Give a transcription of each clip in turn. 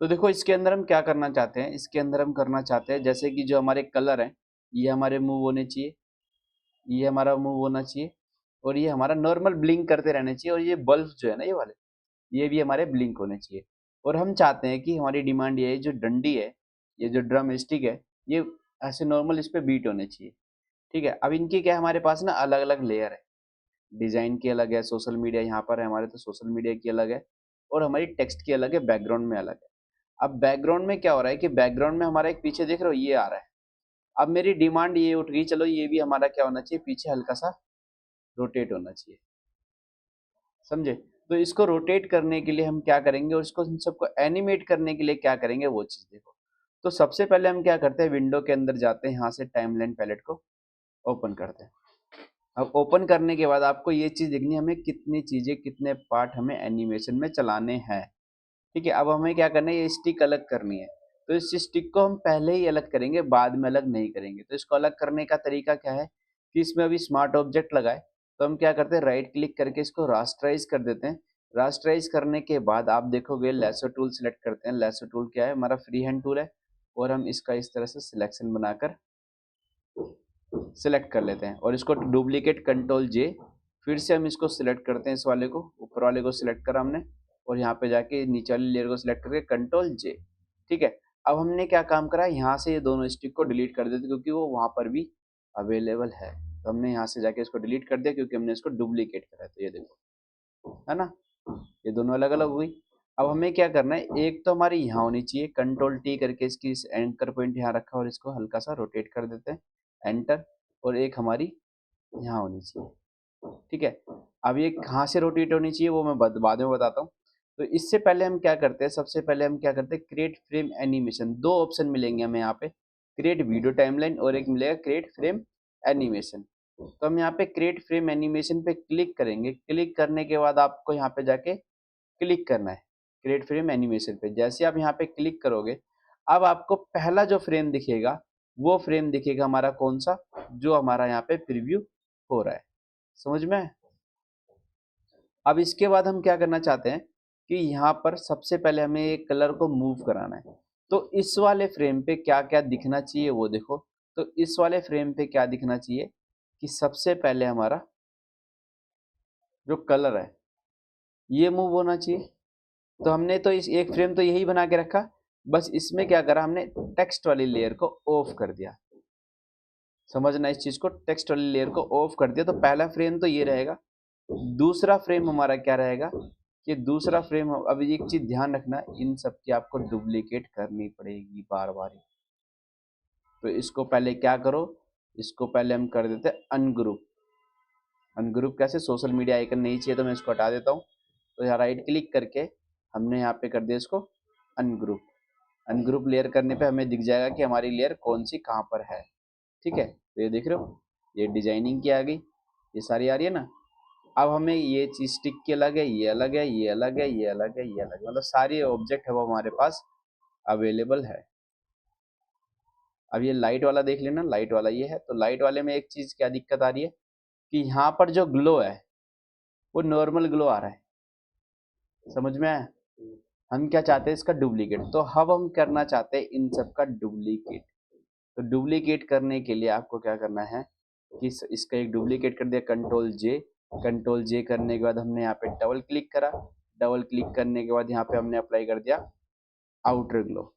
तो देखो इसके अंदर हम क्या करना चाहते हैं, इसके अंदर हम करना चाहते हैं जैसे कि जो हमारे कलर हैं ये हमारे मूव होने चाहिए, ये हमारा मूव होना चाहिए, और ये हमारा नॉर्मल ब्लिंक करते रहने चाहिए, और ये बल्ब जो है ना ये वाले, ये भी हमारे ब्लिंक होने चाहिए। और हम चाहते हैं कि हमारी डिमांड ये है, जो डंडी है, ये जो ड्रम स्टिक है, ये ऐसे नॉर्मल इस पे बीट होने चाहिए। ठीक है, अब इनकी क्या है, हमारे पास ना अलग अलग लेयर है, डिजाइन की अलग है, सोशल मीडिया यहाँ पर है हमारे, तो सोशल मीडिया की अलग है, और हमारी टेक्स्ट की अलग है, बैकग्राउंड में अलग है। अब बैकग्राउंड में क्या हो रहा है कि बैकग्राउंड में हमारा एक पीछे देख रहे हो ये आ रहा है। अब मेरी डिमांड ये उठ गई, चलो ये भी हमारा क्या होना चाहिए, पीछे हल्का सा रोटेट होना चाहिए। समझे? तो इसको रोटेट करने के लिए हम क्या करेंगे, और इसको इन सबको एनिमेट करने के लिए क्या करेंगे वो चीज देखो। तो सबसे पहले हम क्या करते हैं, विंडो के अंदर जाते हैं, यहाँ से टाइमलाइन पैलेट को ओपन करते हैं। अब ओपन करने के बाद आपको ये चीज देखनी है, हमें कितनी चीजें, कितने पार्ट हमें एनिमेशन में चलाने हैं। ठीक है, अब हमें क्या करना है, ये स्टिक अलग करनी है। तो इस स्टिक को हम पहले ही अलग करेंगे, बाद में अलग नहीं करेंगे। तो इसको अलग करने का तरीका क्या है कि इसमें अभी स्मार्ट ऑब्जेक्ट लगाए, तो हम क्या करते हैं, राइट क्लिक करके इसको रास्टराइज कर देते हैं। रास्टराइज करने के बाद आप देखोगे लैसो टूल सिलेक्ट करते हैं। लैसो टूल क्या है, हमारा फ्री हैंड टूल है, और हम इसका इस तरह से सिलेक्शन बनाकर सिलेक्ट कर लेते हैं, और इसको डुप्लीकेट कंट्रोल जे, फिर से हम इसको सिलेक्ट करते हैं, इस वाले को, ऊपर वाले को सिलेक्ट करा हमने, और यहाँ पे जाके नीचे वाली लेयर को सिलेक्ट करके कंट्रोल जे। ठीक है, अब हमने क्या काम करा, यहाँ से ये दोनों स्टिक को डिलीट कर देते क्योंकि वो वहां पर भी अवेलेबल है। तो हमने यहाँ से जाके इसको डिलीट कर दिया क्योंकि हमने इसको डुप्लीकेट करा है। तो ये देखो, है ना, ये दोनों अलग अलग हो गई। अब हमें क्या करना है, एक तो हमारी यहाँ होनी चाहिए, कंट्रोल टी करके इसकी एंकर पॉइंट यहाँ रखा, और इसको हल्का सा रोटेट कर देते हैं, एंटर। और एक हमारी यहाँ होनी चाहिए। ठीक है, अब ये कहाँ से रोटेट होनी चाहिए वो मैं बाद में बताता हूँ। तो इससे पहले हम क्या करते हैं, सबसे पहले हम क्या करते हैं, क्रिएट फ्रेम एनिमेशन, दो ऑप्शन मिलेंगे हमें यहाँ पे, क्रिएट वीडियो टाइमलाइन और एक मिलेगा क्रिएट फ्रेम एनिमेशन। तो हम यहाँ पे क्रिएट फ्रेम एनिमेशन पे क्लिक करेंगे। क्लिक करने के बाद आपको यहाँ पे जाके क्लिक करना है क्रिएट फ्रेम एनिमेशन पे। जैसे आप यहाँ पे क्लिक करोगे, अब आपको पहला जो फ्रेम दिखेगा वो फ्रेम दिखेगा हमारा कौन सा, जो हमारा यहाँ पे प्रीव्यू हो रहा है। समझ में आया? अब इसके बाद हम क्या करना चाहते हैं कि यहाँ पर सबसे पहले हमें एक कलर को मूव कराना है। तो इस वाले फ्रेम पे क्या क्या दिखना चाहिए वो देखो। तो इस वाले फ्रेम पे क्या दिखना चाहिए कि सबसे पहले हमारा जो कलर है ये मूव होना चाहिए। तो हमने तो इस एक फ्रेम तो यही बना के रखा, बस इसमें क्या करा, हमने टेक्स्ट वाली लेयर को ऑफ कर दिया। समझना इस चीज को, टेक्स्ट वाली लेयर को ऑफ कर दिया। तो पहला फ्रेम तो ये रहेगा। दूसरा फ्रेम हमारा क्या रहेगा कि दूसरा फ्रेम, अब एक चीज ध्यान रखना, इन सब की आपको डुप्लीकेट करनी पड़ेगी बार बार। तो इसको पहले क्या करो, इसको पहले हम कर देते हैं अनग्रुप। अनग्रुप कैसे, सोशल मीडिया आइकन नहीं चाहिए तो मैं इसको हटा देता हूँ। तो यहाँ राइट क्लिक करके हमने यहाँ पे कर दिया इसको अनग्रुप। अनग्रुप लेयर करने पे हमें दिख जाएगा कि हमारी लेयर कौन सी कहाँ पर है। ठीक है, तो ये देख रहे हो, ये डिजाइनिंग की आ गई, ये सारी आ रही है ना। अब हमें ये चीज स्टिक की अलग है, ये अलग है, ये अलग है, ये अलग है, ये अलग है, मतलब सारी ऑब्जेक्ट है वो हमारे पास अवेलेबल है। अब ये लाइट वाला देख लेना, लाइट वाला ये है। तो लाइट वाले में एक चीज क्या दिक्कत आ रही है कि यहाँ पर जो ग्लो है वो नॉर्मल ग्लो आ रहा है। समझ में आया? हम क्या चाहते हैं, इसका डुप्लीकेट। तो अब हम करना चाहते हैं इन सब का डुप्लीकेट। तो डुप्लीकेट करने के लिए आपको क्या करना है कि इसका एक डुप्लीकेट कर दिया, कंट्रोल जे। कंट्रोल जे करने के बाद हमने यहाँ पे डबल क्लिक करा। डबल क्लिक करने के बाद यहाँ पे हमने अप्लाई कर दिया आउटर ग्लो।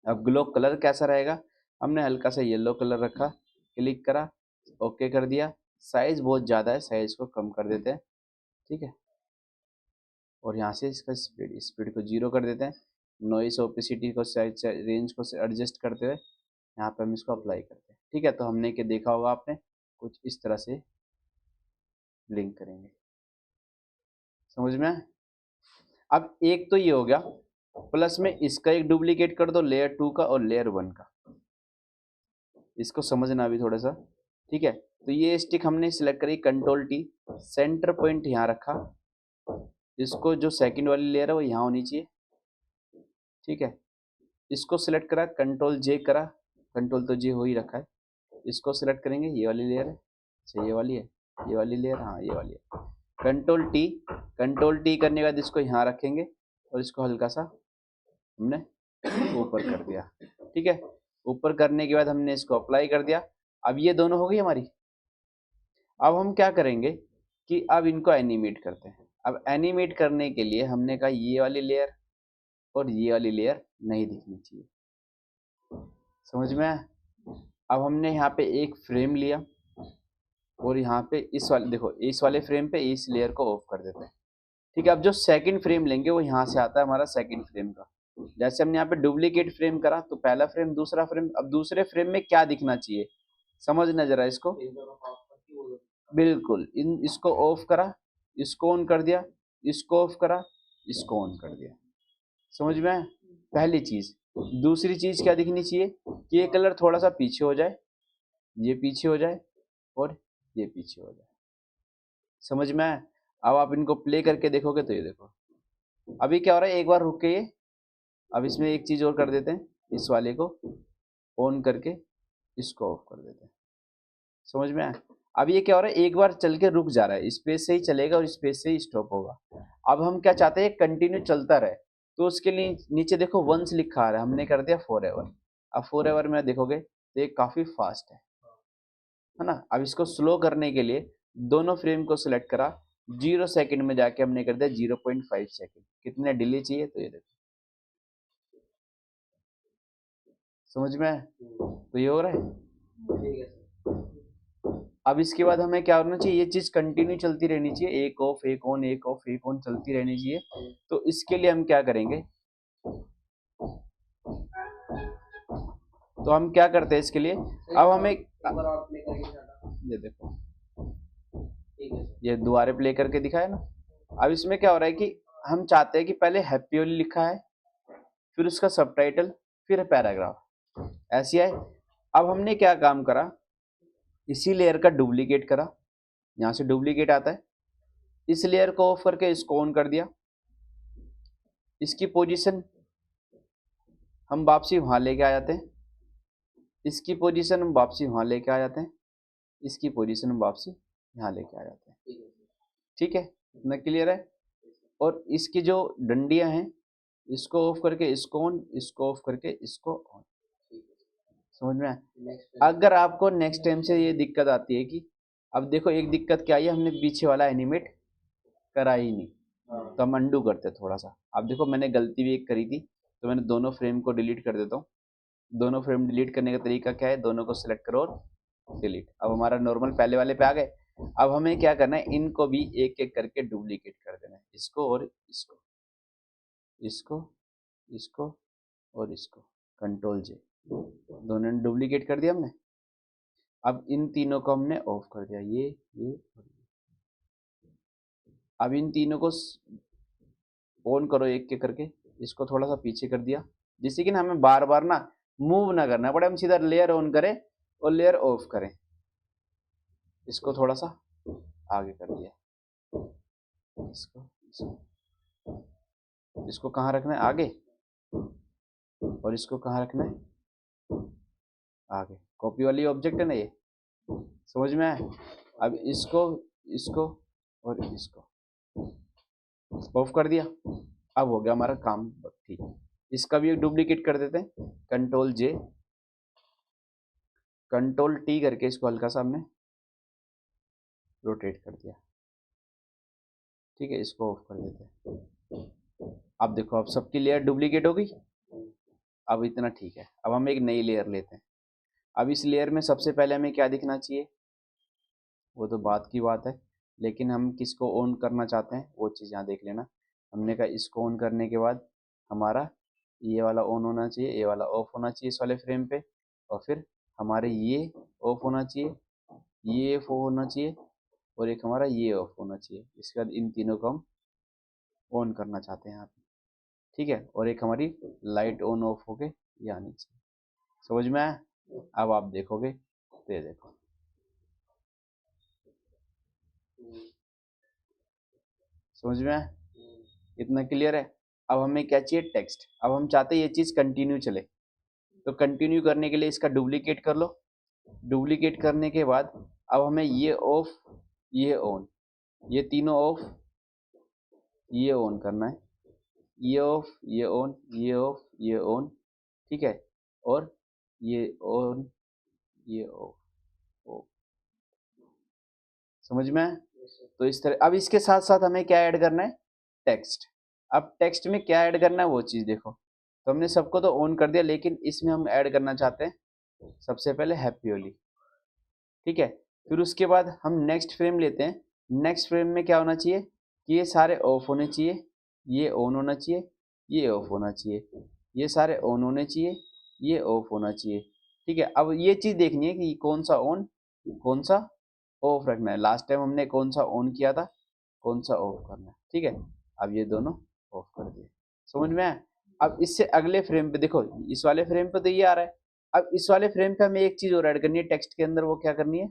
अब ग्लो कलर कैसा रहेगा, हमने हल्का सा येलो कलर रखा, क्लिक करा, ओके कर दिया। साइज बहुत ज़्यादा है, साइज को कम कर देते हैं। ठीक है, और यहाँ से इसका स्पीड स्पीड को 0 कर देते हैं। नॉइस ओपेसिटी को रेंज को एडजस्ट करते हुए यहाँ पे हम इसको अप्लाई करते हैं। ठीक है, तो हमने क्या देखा होगा आपने, कुछ इस तरह से लिंक करेंगे। समझ में आया? अब एक तो ये हो गया, प्लस में इसका एक डुप्लीकेट कर दो, लेयर 2 का और लेयर 1 का। इसको समझना अभी थोड़ा सा। ठीक है, तो ये स्टिक हमने सिलेक्ट करी, कंट्रोल टी, सेंटर पॉइंट यहाँ रखा। इसको जो सेकंड वाली लेयर है वो यहाँ होनी चाहिए। ठीक है, इसको सिलेक्ट करा, कंट्रोल जे करा, कंट्रोल तो जे हो ही रखा है। इसको सिलेक्ट करेंगे, ये वाली लेयर है, अच्छा ये वाली है, ये वाली लेयर, हाँ ये वाली है। कंट्रोल टी, कंट्रोल टी करने के बाद इसको यहाँ रखेंगे और इसको हल्का सा हमने ऊपर कर दिया। ठीक है, ऊपर करने के बाद हमने इसको अप्लाई कर दिया। अब ये दोनों हो गई हमारी। अब हम क्या करेंगे कि अब इनको एनिमेट करते हैं। अब एनिमेट करने के लिए हमने कहा ये वाली लेयर और ये वाली लेयर नहीं दिखनी चाहिए। समझ में आया? अब हमने यहाँ पे एक फ्रेम लिया और यहाँ पे इस वाले, देखो इस वाले फ्रेम पे इस लेयर को ऑफ कर देते हैं। ठीक है, अब जो सेकंड फ्रेम लेंगे वो यहाँ से आता है हमारा सेकंड फ्रेम का। जैसे हमने यहाँ पे डुप्लीकेट फ्रेम करा तो पहला फ्रेम, दूसरा फ्रेम, अब दूसरे फ्रेम में क्या दिखना चाहिए, समझना जरा इसको। बिल्कुल, इसको ऑफ करा, इसको ऑन कर दिया, इसको ऑफ करा, इसको ऑन कर दिया। समझ में आया? पहली चीज। दूसरी चीज क्या दिखनी चाहिए कि ये कलर थोड़ा सा पीछे हो जाए, ये पीछे हो जाए और ये पीछे हो जाए। समझ में आया? अब आप इनको प्ले करके देखोगे तो ये देखो अभी क्या हो रहा है। एक बार रुक के ये, अब इसमें एक चीज और कर देते हैं, इस वाले को ऑन करके इसको ऑफ कर देते हैं। समझ में आया? अब ये क्या हो रहा है, एक बार चल के रुक जा रहा है, स्पेस से ही चलेगा और स्पेस से ही स्टॉप होगा। अब हम क्या चाहते हैं, कंटिन्यू चलता रहे, तो उसके लिए नीचे देखो वंस लिखा आ रहा है, हमने कर दिया फॉरएवर। अब फॉरएवर में देखोगे तो ये काफी फास्ट है ना। अब इसको स्लो करने के लिए दोनों फ्रेम को सिलेक्ट करा, 0 सेकंड में जाके हमने कर दिया 0.5 सेकंड। कितने डिले चाहिए तो ये देखो, समझ में आया? तो ये हो रहा है। अब इसके बाद हमें क्या होना चाहिए, ये चीज कंटिन्यू चलती रहनी चाहिए, एक ऑफ एक ऑन, एक ऑफ एक ऑन चलती रहनी चाहिए। तो इसके लिए हम क्या करेंगे, तो हम क्या करते हैं इसके लिए, अब हमें ये देखो, ये दोबारा प्ले करके दिखाया ना। अब इसमें क्या हो रहा है कि हम चाहते हैं कि पहले हैप्पी ओली लिखा है, फिर उसका सबटाइटल, फिर पैराग्राफ, ऐसी है। अब हमने क्या काम करा, इसी लेयर का डुप्लीकेट करा, यहाँ से डुप्लीकेट आता है, इस लेयर को ऑफ करके इसको ऑन कर दिया, इसकी पोजीशन हम वापसी वहां लेके आ जाते हैं, इसकी पोजीशन हम वापसी वहां लेके आ जाते हैं, इसकी पोजीशन हम वापसी यहाँ लेके आ जाते हैं। ठीक है, इतना क्लियर है? और इसकी जो डंडियां हैं, इसको ऑफ करके इसको ऑन, इसको ऑफ करके इसको ऑन। समझ में आया? अगर आपको नेक्स्ट टाइम से ये दिक्कत आती है कि, अब देखो एक दिक्कत क्या आई है, हमने पीछे वाला एनिमेट करा ही नहीं, तो हम अंडू करते थोड़ा सा। अब देखो मैंने गलती भी एक करी थी, तो मैंने दोनों फ्रेम को डिलीट कर देता हूँ। दोनों फ्रेम डिलीट करने का तरीका क्या है, दोनों को सिलेक्ट करो और डिलीट। अब हमारा नॉर्मल पहले वाले पे आ गए। अब हमें क्या करना है, इनको भी एक एक करके डुप्लीकेट कर देना है, इसको और इसको, इसको, इसको और इसको, कंट्रोल जे, दोनों ने डुप्लीकेट कर दिया हमने। अब इन तीनों को हमने ऑफ कर दिया, ये और ये। अब इन तीनों को ऑन करो एक एक करके, इसको थोड़ा सा पीछे कर दिया, जिससे कि ना हमें बार बार ना मूव ना करना पड़े, हम सीधा लेयर ऑन करें और लेयर ऑफ करें। इसको थोड़ा सा आगे कर दिया, इसको कहाँ रखना है, आगे, और इसको कहाँ रखना है, आगे। कॉपी वाली ऑब्जेक्ट है ना ये, समझ में आया? अब इसको, इसको और इसको ऑफ कर दिया। अब हो गया हमारा काम ठीक। इसका भी एक डुप्लीकेट कर देते हैं, कंट्रोल जे, कंट्रोल टी करके इसको हल्का सा हमने रोटेट कर दिया। ठीक है, इसको ऑफ कर देते हैं। अब देखो, अब सबकी लेयर डुप्लीकेट हो गई। अब इतना ठीक है। अब हम एक नई लेयर लेते हैं। अब इस लेयर में सबसे पहले हमें क्या दिखना चाहिए, वो तो बात की बात है, लेकिन हम किसको ऑन करना चाहते हैं वो चीज़ यहाँ देख लेना। हमने कहा इसको ऑन करने के बाद हमारा ये वाला ऑन होना चाहिए, ये वाला ऑफ होना चाहिए इस वाले फ्रेम पे, और फिर हमारे ये ऑफ होना चाहिए, ये ऑफ होना चाहिए, और एक हमारा ये ऑफ होना चाहिए। इसके बाद इन तीनों को हम ऑन करना चाहते हैं यहाँ पे। ठीक है, और एक हमारी लाइट ऑन ऑफ हो के ये आनी चाहिए। समझ में आया? अब आप देखोगे तो ये देखो, समझ में आया? इतना क्लियर है? अब हमें क्या चाहिए, टेक्स्ट। अब हम चाहते हैं ये चीज़ कंटिन्यू चले, तो कंटिन्यू करने के लिए इसका डुप्लीकेट कर लो। डुप्लीकेट करने के बाद अब हमें ये ऑफ, ये ऑन, ये तीनों ऑफ, ये ऑन करना है, ये ऑफ, ये ऑन, ये ऑफ, ये ऑन, ठीक है, और ये ऑन, ये ऑफ, ऑफ। समझ में आया? तो इस तरह अब इसके साथ साथ हमें क्या ऐड करना है, टेक्स्ट। अब टेक्स्ट में क्या ऐड करना है वो चीज देखो। तो हमने सबको तो ऑन कर दिया, लेकिन इसमें हम ऐड करना चाहते हैं सबसे पहले हैप्पी होली, ठीक है। फिर उसके बाद हम नेक्स्ट फ्रेम लेते हैं। नेक्स्ट फ्रेम में क्या होना चाहिए कि ये सारे ऑफ होने चाहिए, ये ऑन होना चाहिए, ये ऑफ होना चाहिए, ये सारे ऑन होने चाहिए, ये ऑफ होना चाहिए, ठीक है। अब ये चीज देखनी है कि कौन सा ऑन कौन सा ऑफ रखना है। लास्ट टाइम हमने कौन सा ऑन किया था, कौन सा ऑफ करना है, ठीक है। अब ये दोनों ऑफ कर दिए, समझ में आया? अब इससे अगले फ्रेम पे देखो, इस वाले फ्रेम पे तो ये आ रहा है। अब इस वाले फ्रेम पे हमें एक चीज और ऐड करनी है टेक्स्ट के अंदर, वो क्या करनी है,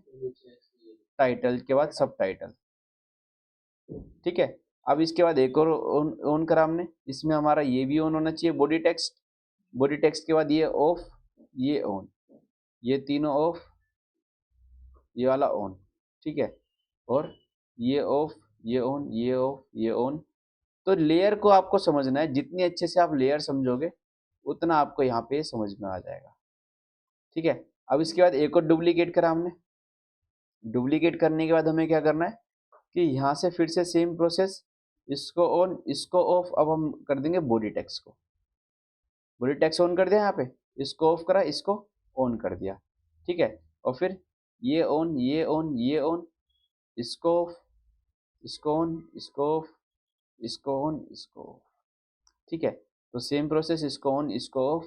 टाइटल के बाद सब टाइटल, ठीक है। अब इसके बाद एक और ऑन करा हमने, इसमें हमारा ये भी ऑन होना चाहिए, बॉडी टेक्स्ट। बॉडी टेक्स्ट के बाद ये ऑफ, ये ऑन, ये तीनों ऑफ, ये वाला ऑन, ठीक है, और ये ऑफ, ये ऑन, ये ऑफ, ये ऑन। तो लेयर को आपको समझना है, जितनी अच्छे से आप लेयर समझोगे उतना आपको यहाँ पे समझ में आ जाएगा, ठीक है। अब इसके बाद एक और डुप्लीकेट करा हमने। डुप्लीकेट करने के बाद हमें क्या करना है कि यहाँ से फिर से सेम प्रोसेस, इसको ऑन, इसको ऑफ। अब हम कर देंगे बॉडी टेक्स्ट को, बॉडी टेक्स्ट ऑन कर दिया यहाँ पे, इसको ऑफ करा, इसको ऑन कर दिया, ठीक है। और फिर ये ऑन, ये ऑन, ये ऑन, इसको ऑफ, इसको ऑन, इसको ऑफ, इसको ऑन, इसको ऑफ, ठीक है। तो सेम प्रोसेस, इसको ऑन, इसको ऑफ,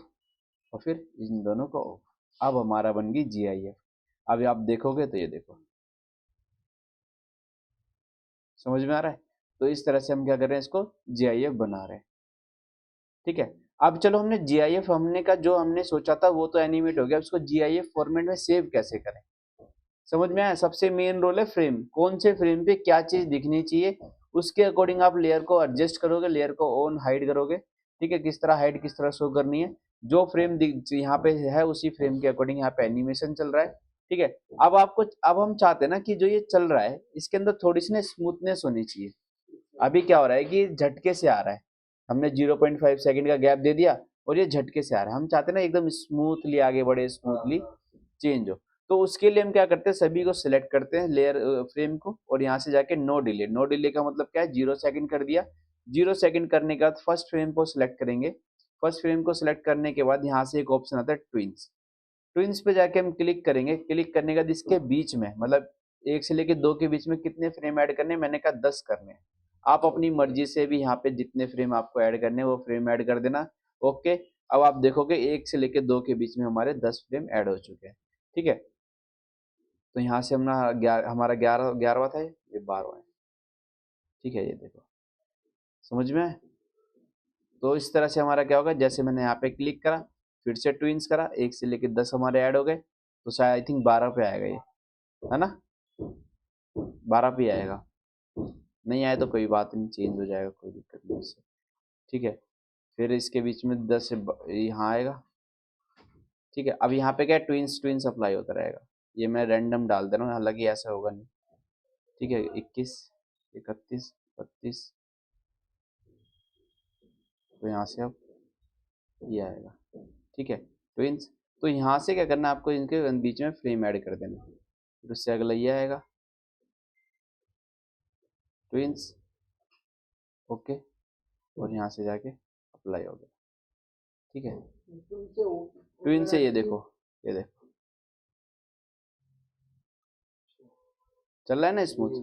और फिर इन दोनों को ऑफ। अब हमारा बन गई GIF। अब आप देखोगे तो ये देखो, समझ में आ रहा है? तो इस तरह से हम क्या कर रहे हैं, इसको GIF बना रहे हैं, ठीक है। अब चलो, हमने GIF हमने का जो हमने सोचा था वो तो एनिमेट हो गया, अब इसको GIF फॉर्मेट में सेव कैसे करें, समझ में आया? सबसे मेन रोल है फ्रेम, कौन से फ्रेम पे क्या चीज दिखनी चाहिए, उसके अकॉर्डिंग आप लेयर को एडजस्ट करोगे, लेयर को ऑन हाइड करोगे, ठीक है। किस तरह हाइड, किस तरह शो करनी है, जो फ्रेम यहाँ पे है उसी फ्रेम के अकॉर्डिंग यहाँ पे एनिमेशन चल रहा है, ठीक है। अब हम चाहते हैं ना कि जो ये चल रहा है इसके अंदर थोड़ी सी ना स्मूथनेस होनी चाहिए। अभी क्या हो रहा है कि झटके से आ रहा है, हमने 0.5 सेकंड का गैप दे दिया और ये झटके से आ रहा है। हम चाहते हैं ना एकदम स्मूथली आगे बढ़े, स्मूथली चेंज हो। तो उसके लिए हम क्या करते हैं, सभी को सिलेक्ट करते हैं लेयर फ्रेम को, और यहाँ से जाके नो डिले। नो डिले का मतलब क्या है, 0 सेकंड कर दिया। 0 सेकंड करने के बाद फर्स्ट फ्रेम को सिलेक्ट करेंगे। फर्स्ट फ्रेम को सिलेक्ट करने के बाद यहाँ से एक ऑप्शन आता है ट्विंस। ट्विंस पे जाके हम क्लिक करेंगे। क्लिक करने के बाद इसके बीच में, मतलब 1 से लेके 2 के बीच में कितने फ्रेम ऐड करने, मैंने कहा 10 करने हैं। आप अपनी मर्जी से भी यहाँ पे जितने फ्रेम आपको ऐड करने हैं वो फ्रेम ऐड कर देना, ओके। अब आप देखोगे 1 से लेके 2 के बीच में हमारे 10 फ्रेम ऐड हो चुके हैं, ठीक है। तो यहाँ से हमारा 11वां था, ये 12वां है, ठीक है। ये देखो, समझ में आया? तो इस तरह से हमारा क्या होगा, जैसे मैंने यहाँ पे क्लिक करा, फिर से ट्विंस करा, 1 से लेके 10 हमारे ऐड हो गए, तो शायद आई थिंक 12 पे आएगा ये, है ना? 12 पे आएगा, नहीं आए तो कोई बात नहीं, चेंज हो जाएगा, कोई दिक्कत नहीं इससे, ठीक है। फिर इसके बीच में 10 से यहाँ आएगा, ठीक है। अब यहाँ पे क्या, ट्विंस ट्विंस अप्लाई होता रहेगा। ये मैं रैंडम डाल दे रहा हूँ, हालांकि ऐसा होगा नहीं, ठीक है। 21, 31, 32, तो यहाँ से अब ये आएगा, ठीक है, ट्विंस। तो यहाँ से क्या करना है आपको, इनके बीच में फ्रेम ऐड कर देना। फिर उससे अगला ये आएगा, ट्विंस, ओके, और यहाँ से जाके अप्लाई हो गया, ठीक है। ट्विन से ये देखो, ये देखो चल रहा है ना स्मूथ।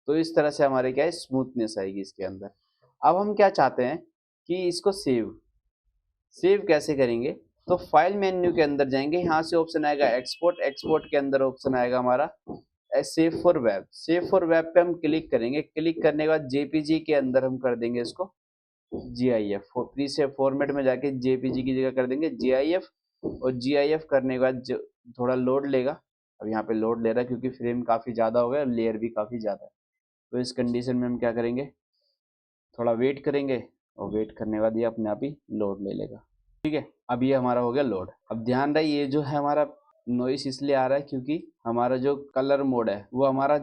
तो इस तरह से हमारे क्या है, स्मूथनेस आएगी इसके अंदर। अब हम क्या चाहते हैं कि इसको सेव कैसे करेंगे, तो फाइल मेन्यू के अंदर जाएंगे, यहाँ से ऑप्शन आएगा एक्सपोर्ट। एक्सपोर्ट के अंदर ऑप्शन आएगा हमारा save for web. Save for web पे हम क्लिक करेंगे। क्लिक करने के बाद जेपीजी के अंदर हम कर देंगे इसको GIF। प्रीसेव फॉर्मेट में जाके जेपीजी की जगह कर देंगे GIF, और GIF करने के बाद थोड़ा लोड लेगा। अब यहाँ पे लोड ले रहा है क्योंकि फ्रेम काफ़ी ज़्यादा हो गया और लेयर भी काफ़ी ज़्यादा है। तो इस कंडीशन में हम क्या करेंगे, थोड़ा वेट करेंगे, और वेट करने के बाद ये अपने आप ही लोड ले लेगा, ठीक है। अब ये हमारा हो गया लोड। अब ध्यान रहे, ये जो है हमारा नॉइस इसलिए आ रहा है क्योंकि हमारा जो कलर मोड है वो हमारा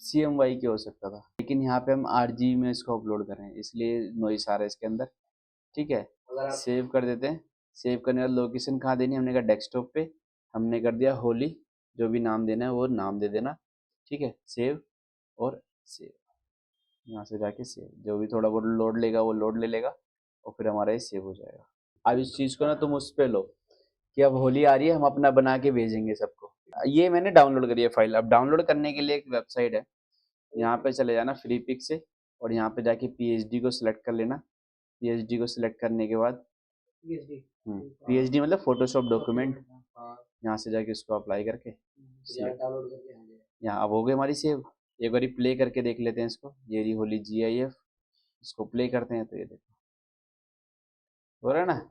CMY के हो सकता था, लेकिन यहाँ पे हम RGB में इसको अपलोड कर रहे हैं, इसलिए नॉइस आ रहा है इसके अंदर, ठीक है। सेव कर देते हैं। सेव करने का लोकेशन कहाँ देनी है, हमने कहा डेस्कटॉप पे, हमने कर दिया होली, जो भी नाम देना है वो नाम दे देना। ठीक है, सेव और सेव, यहाँ से जाके सेव, जो भी थोड़ा बहुत लोड लेगा वो लोड ले लेगा और फिर हमारा ये सेव हो जाएगा। अब इस चीज़ को ना तुम उस पे लो कि अब होली आ रही है, हम अपना बना के भेजेंगे सबको। ये मैंने डाउनलोड करी है फाइल। अब डाउनलोड करने के लिए एक वेबसाइट है, यहाँ पे चले जाना फ्री पिक से और यहाँ पे जाके पीएचडी को सिलेक्ट कर लेना। पीएचडी को सिलेक्ट करने के बाद पीएचडी मतलब फोटोशॉप डॉक्यूमेंट, यहाँ से जाके इसको अप्लाई करके यहाँ अब हो गई हमारी सेव। एक बार प्ले करके देख लेते हैं इसको। ये रही होली GIF, इसको प्ले करते हैं तो ये देखो हो रहा है ना।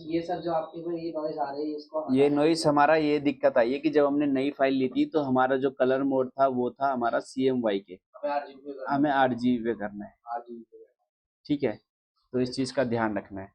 ये सब जो आपके में ये नॉइस आ रही है इसको ये नॉइस हमारा, ये दिक्कत आई है कि जब हमने नई फाइल ली थी तो हमारा जो कलर मोड था वो था हमारा CMY के, हमें RGB पे करना है। ठीक है, तो इस चीज़ का ध्यान रखना है।